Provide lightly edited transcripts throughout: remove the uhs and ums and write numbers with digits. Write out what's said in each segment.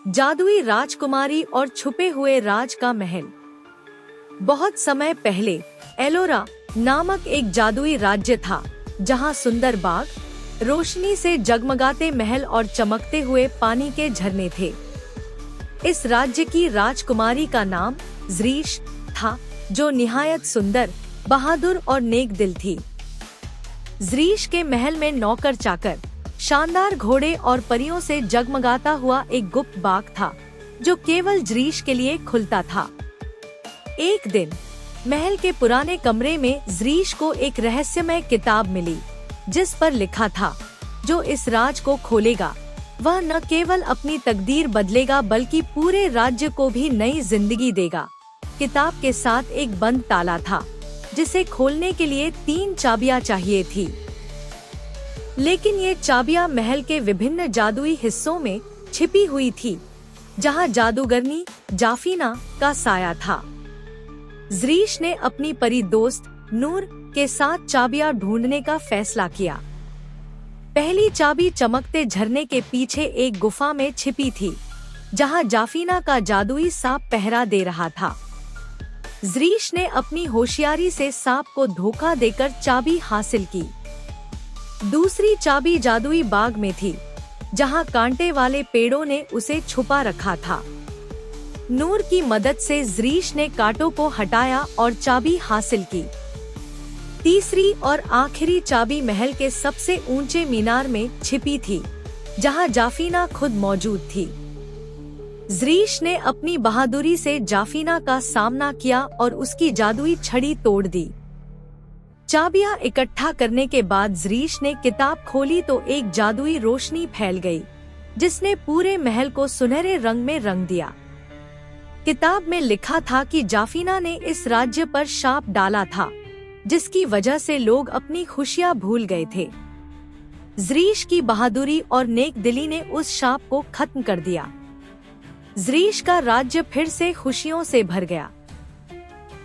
जादुई राजकुमारी और छुपे हुए राज का महल। बहुत समय पहले एलोरा नामक एक जादुई राज्य था, जहां सुंदर बाग, रोशनी से जगमगाते महल और चमकते हुए पानी के झरने थे। इस राज्य की राजकुमारी का नाम ज़रीश था, जो निहायत सुंदर, बहादुर और नेक दिल थी। ज़रीश के महल में नौकर चाकर, शानदार घोड़े और परियों से जगमगाता हुआ एक गुप्त बाग था, जो केवल ज़रीश के लिए खुलता था। एक दिन महल के पुराने कमरे में ज़रीश को एक रहस्यमय किताब मिली, जिस पर लिखा था, जो इस राज को खोलेगा वह न केवल अपनी तकदीर बदलेगा बल्कि पूरे राज्य को भी नई जिंदगी देगा। किताब के साथ एक बंद ताला था, जिसे खोलने के लिए 3 चाबियां चाहिए थी। लेकिन ये चाबियां महल के विभिन्न जादुई हिस्सों में छिपी हुई थी, जहां जादूगरनी जाफीना का साया था। ज़रीश ने अपनी परी दोस्त नूर के साथ चाबियां ढूंढने का फैसला किया। पहली चाबी चमकते झरने के पीछे एक गुफा में छिपी थी, जहां जाफीना का जादुई सांप पहरा दे रहा था। ज़रीश ने अपनी होशियारी से सांप को धोखा देकर चाबी हासिल की। दूसरी चाबी जादुई बाग में थी, जहां कांटे वाले पेड़ों ने उसे छुपा रखा था। नूर की मदद से ज़रीश ने कांटों को हटाया और चाबी हासिल की। तीसरी और आखिरी चाबी महल के सबसे ऊंचे मीनार में छिपी थी, जहां जाफीना खुद मौजूद थी। ज़रीश ने अपनी बहादुरी से जाफीना का सामना किया और उसकी जादुई छड़ी तोड़ दी। चाबियां इकट्ठा करने के बाद ज़रीश ने किताब खोली तो एक जादुई रोशनी फैल गई, जिसने पूरे महल को सुनहरे रंग में रंग दिया। किताब में लिखा था कि जाफीना ने इस राज्य पर शाप डाला था, जिसकी वजह से लोग अपनी खुशियां भूल गए थे। ज़रीश की बहादुरी और नेक दिली ने उस शाप को खत्म कर दिया। ज़रीश का राज्य फिर से खुशियों से भर गया।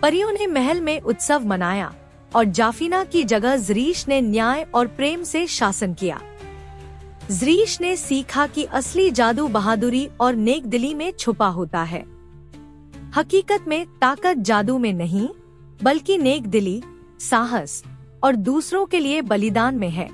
परियों ने महल में उत्सव मनाया और जाफीना की जगह ज़रीश ने न्याय और प्रेम से शासन किया। ज़रीश ने सीखा कि असली जादू बहादुरी और नेक दिली में छुपा होता है। हकीकत में ताकत जादू में नहीं, बल्कि नेक दिली, साहस और दूसरों के लिए बलिदान में है।